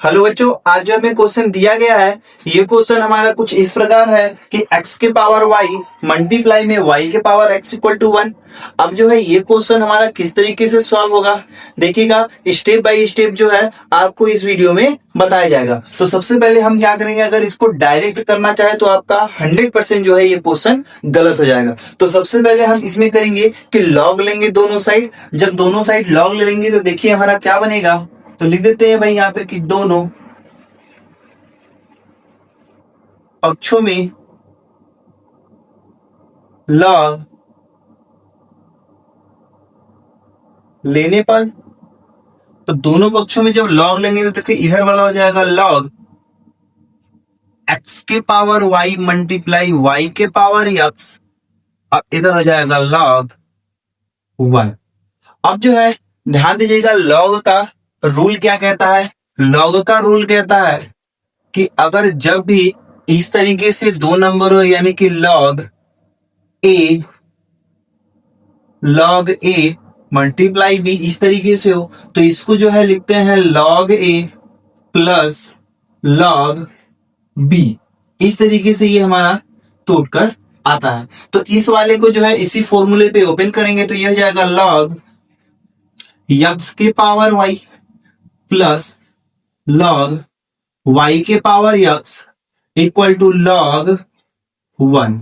Hello बच्चों, आज जो हमें क्वेश्चन दिया गया है ये क्वेश्चन हमारा कुछ इस प्रकार है कि x के पावर y मल्टीप्लाई में y के पावर x इक्वल टू 1। अब जो है ये क्वेश्चन हमारा किस तरीके से सॉल्व होगा देखिएगा, स्टेप बाय स्टेप जो है आपको इस वीडियो में बताया जाएगा। तो सबसे पहले हम क्या करेंगे, अगर इसको डायरेक्ट करना चाहे तो आपका 100% जो है ये क्वेश्चन गलत हो जाएगा। तो सबसे पहले हम इसमें करेंगे कि लॉग लेंगे दोनों साइड। जब दोनों साइड लॉग ले लेंगे तो देखिए हमारा क्या बनेगा, तो लिख देते हैं भाई यहाँ पे कि दोनों पक्षों में लॉग लेने पर, तो दोनों पक्षों में जब लॉग लेंगे तो देखिए इधर वाला हो जाएगा लॉग x के पावर y मल्टीप्लाई y के पावर x, अब इधर हो जाएगा लॉग 1। अब जो है ध्यान दीजिएगा, लॉग का रूल क्या कहता है। लॉग का रूल कहता है कि अगर जब भी इस तरीके से दो नंबर हो, यानी कि लॉग ए मल्टीप्लाई बी इस तरीके से हो, तो इसको जो है लिखते हैं लॉग ए प्लस लॉग बी। इस तरीके से ये हमारा टूटकर आता है। तो इस वाले को जो है इसी फॉर्मूले पे ओपन करेंगे तो यह हो जाएगा लॉग x के power y plus log y के power x equal to log 1।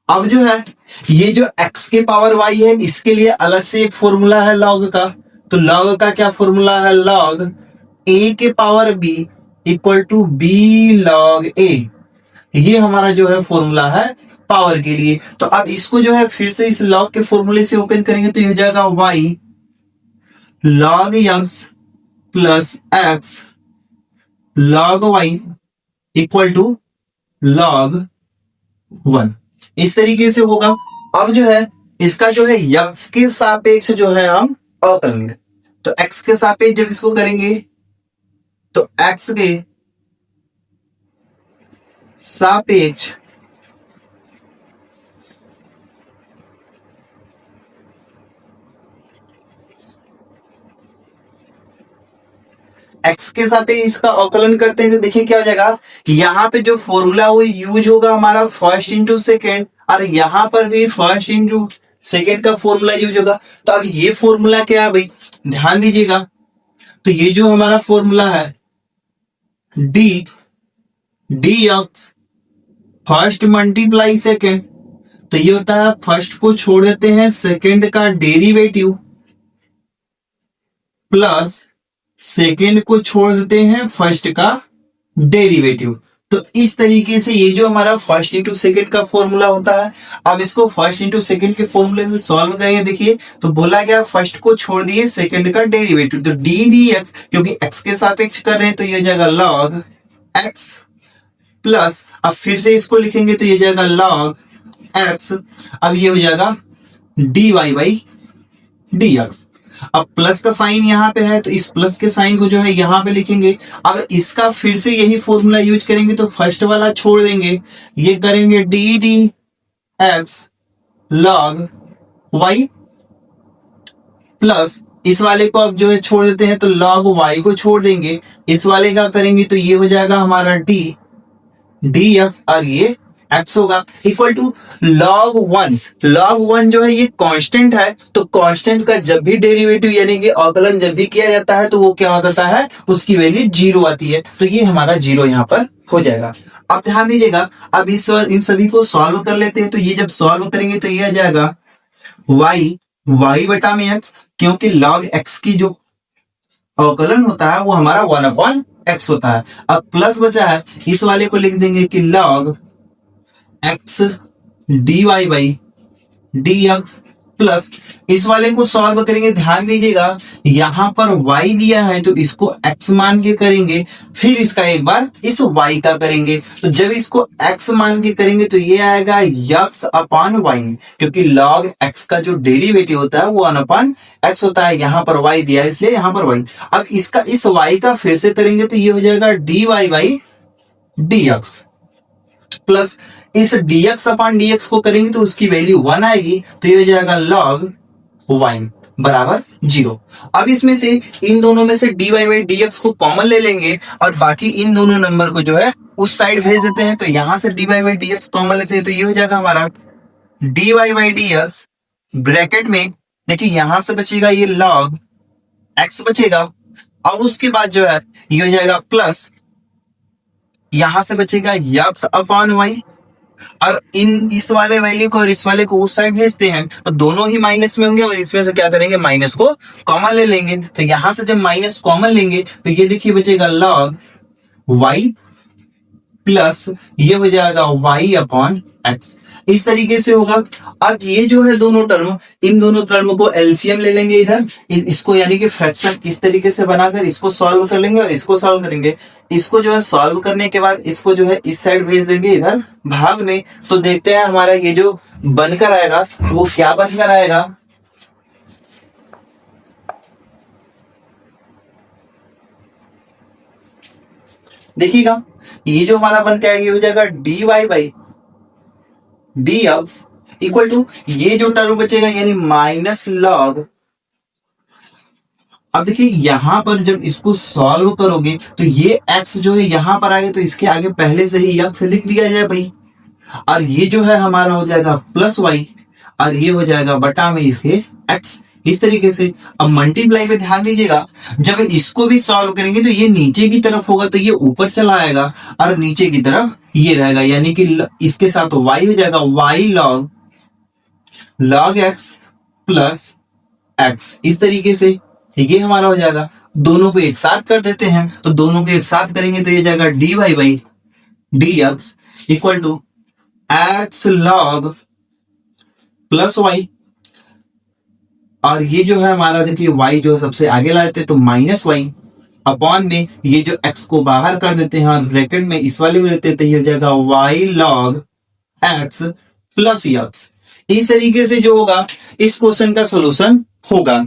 अब जो है ये जो x के पावर y है इसके लिए अलग से एक फॉर्मूला है लॉग का। तो लॉग का क्या फॉर्मूला है, लॉग a के power b equal to b log a। ये हमारा जो है फॉर्मूला है पावर के लिए। तो अब इसको जो है फिर से इस लॉग के फॉर्मूले से ओपन करेंगे तो ये हो जाएगा y log x plus x log y equal to log 1। इस तरीके से होगा। अब जो है इसका जो है x के सापेक्ष जो है हम अवकलन करेंगे। तो x के सापेक्ष जब इसको करेंगे तो x के सापेक्ष x के साथ इसका अवकलन करते हैं तो देखिए क्या हो जाएगा, यहाँ पे जो फॉर्मूला वो यूज होगा हमारा फर्स्ट इंटू सेकेंड, और यहाँ पर भी फर्स्ट इंटू सेकेंड का फॉर्मूला यूज होगा। तो अब ये फॉर्मूला क्या है भाई, ध्यान दीजिएगा। तो ये जो हमारा फॉर्मूला है D x first multiply second, तो ये होता है फर्स्ट को छोड़ देते हैं सेकेंड का डेरिवेटिव प्लस सेकेंड को छोड़ देते हैं फर्स्ट का डेरिवेटिव। तो इस तरीके से ये जो हमारा फर्स्ट इंटू सेकेंड का फॉर्मूला होता है, अब इसको फर्स्ट इंटू सेकेंड के फॉर्मूले से सॉल्व करेंगे। देखिए तो बोला गया फर्स्ट को छोड़ दिए सेकेंड का डेरिवेटिव, तो डी एक्स, क्योंकि एक्स के सापेक्ष कर रहे हैं तो ये जाएगा लॉग एक्स प्लस, अब फिर से इसको लिखेंगे तो ये जाएगा लॉग एक्स, अब ये हो जाएगा d y by d x. अब प्लस का साइन यहाँ पे है तो इस प्लस के साइन को जो है यहाँ पे लिखेंगे। अब इसका फिर से यही फॉर्मूला यूज करेंगे तो फर्स्ट वाला छोड़ देंगे, ये करेंगे d x log y plus इस वाले को अब जो है छोड़ देते हैं तो लॉग वाई को छोड़ देंगे, इस वाले का करेंगे तो ये हो जाएगा हमारा डी एक्स और ये एक्स होगा इक्वल टू लॉग 1। लॉग 1 जो है ये कांस्टेंट है, तो कांस्टेंट का जब भी डेरिवेटिव यानी कि अवकलन जब भी किया जाता है तो वो क्या होता है, उसकी वैल्यू 0 आती है। तो ये हमारा 0 यहाँ पर हो जाएगा। अब ध्यान दीजिएगा, अब इन सभी को सॉल्व कर लेते हैं। तो ये जब सॉल्व करेंगे तो ये आ जाएगा y बटा में x, क्योंकि लॉग x की जो अवकलन होता है वो हमारा 1/x होता है। अब प्लस बचा है, इस वाले को लिख देंगे कि log x dy by d x plus इस वाले को सॉल्व करेंगे। ध्यान दीजिएगा यहां पर y दिया है तो इसको x मान के करेंगे, फिर इसका एक बार इस y का करेंगे। तो जब इसको x मान के करेंगे तो ये आएगा x अपॉन y, क्योंकि log x का जो डेरिवेटिव होता है वो 1/x होता है। यहाँ पर y दिया है इसलिए यहाँ पर y। अब इसका इस y का फिर से करेंगे तो ये हो जाएगा dy by d x plus इस dx अपॉन dx को करेंगे तो उसकी वैल्यू 1 आएगी, तो ये हो जाएगा log y बराबर 0। अब इसमें से इन दोनों में से dy बाई dx को कॉमन ले लेंगे और बाकी इन दोनों नंबर को जो है उस साइड भेज देते हैं। तो यहां से dy बाई dx कॉमन लेते हैं तो ये हो जाएगा हमारा dy बाई dx ब्रैकेट में, देखिए यहां से बचेगा ये log x बचेगा। अब उसके बाद जो है ये हो जाएगा प्लस, यहां से बचेगा x अपॉन y, और इस वाले वैल्यू को और इस वाले को उस साइड भेजते हैं तो दोनों ही माइनस में होंगे और इसमें से क्या करेंगे माइनस को कॉमन ले लेंगे। तो यहां से जब माइनस कॉमन लेंगे तो ये देखिए बचेगा log y प्लस ये हो जाएगा y अपॉन x। इस तरीके से होगा। अब ये जो है दोनों टर्म, इन दोनों टर्म को एलसीएम ले लेंगे इधर, इसको यानी कि फ्रैक्शन इस तरीके से बनाकर इसको सॉल्व कर लेंगे और इसको सॉल्व करेंगे। इसको जो है सॉल्व करने के बाद इसको जो है इस साइड भेज देंगे इधर भाग में। तो देखते हैं हमारा ये जो बनकर आएगा वो क्या बनकर आएगा। देखिएगा ये जो हमारा बन के आएगा ये हो जाएगा dy by dx equal to ये जो टर्म बचेगा यानी माइनस लॉग। अब देखिए यहां पर जब इसको सॉल्व करोगे तो ये x जो है यहां पर आएगा तो इसके आगे पहले से ही x लिख दिया जाए भाई, और ये जो है हमारा हो जाएगा प्लस y और ये हो जाएगा बटा में इसके x। इस तरीके से अब मल्टीप्लाई पे ध्यान दीजिएगा, जब इसको भी सॉल्व करेंगे तो ये नीचे की तरफ होगा तो ये ऊपर चला आएगा और नीचे की तरफ ये रहेगा, यानी कि इसके साथ y हो जाएगा y log x plus x। इस तरीके से ये हमारा हो जाएगा। दोनों को एक साथ कर देते हैं तो दोनों को एक साथ करेंगे तो ये जाएगा dy by dx equal to x log plus y, और ये जो है हमारा देखिए y जो है सबसे आगे ला देते हैं तो माइनस y अपॉन में ये जो x को बाहर कर देते हैं और ब्रैकेट में इस वाले को लेते हैं तो ये हो जाएगा y log x plus x। इस तरीके से जो होगा इस क्वेश्चन का सॉल्यूशन होगा।